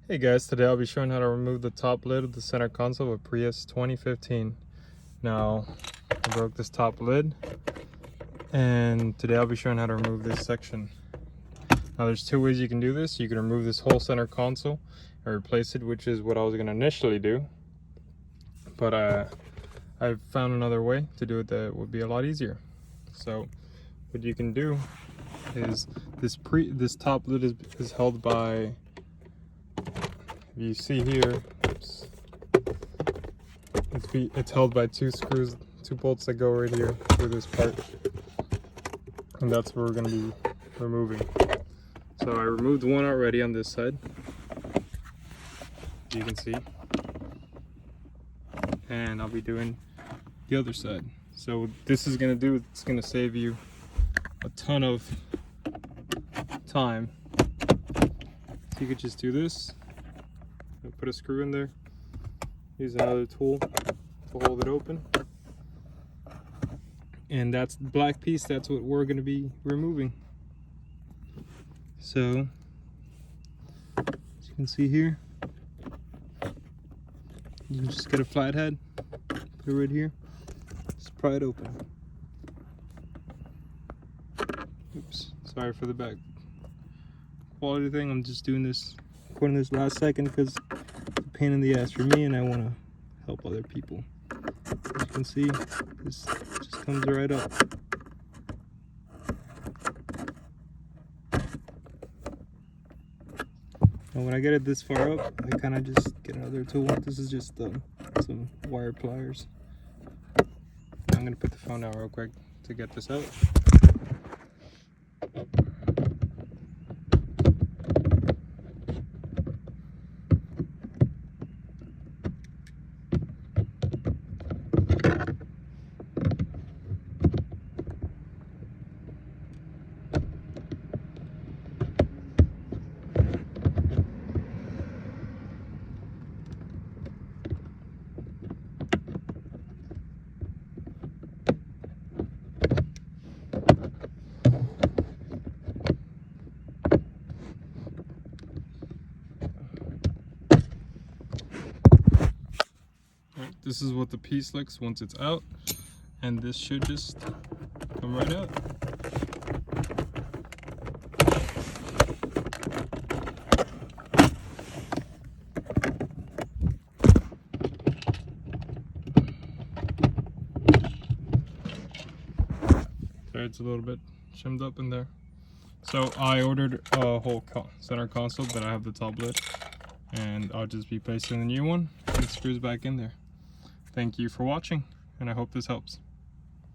Hey guys, today I'll be showing how to remove the top lid of the center console with Prius 2015. Now, I broke this top lid, and today I'll be showing how to remove this section. Now there's two ways you can do this. You can remove this whole center console and replace it, which is what I was going to initially do. But I've found another way to do it that would be a lot easier. So what you can do is this top lid is held by, you see here, it's held by two screws, two bolts that go right here through this part, and that's what we're going to be removing. So I removed one already on this side, you can see, and I'll be doing the other side. So what this is going to do, it's going to save you a ton of time. So you could just do this, put a screw in there, use another tool to hold it open, and that's the black piece. That's what we're going to be removing. So as you can see here, you can just get a flat head, put it right here, just pry it open. Oops, sorry for the back quality thing. I'm just doing this, recording this last second because it's a pain in the ass for me and I want to help other people. As you can see, this just comes right up. And when I get it this far up, I kind of just get another tool. This is just some wire pliers. I'm going to put the phone down real quick to get this out. This is what the piece looks once it's out, and this should just come right out. Sorry, it's a little bit shimmed up in there. So I ordered a whole center console, but I have the top lid, and I'll just be placing the new one and it screws back in there. Thank you for watching, and I hope this helps.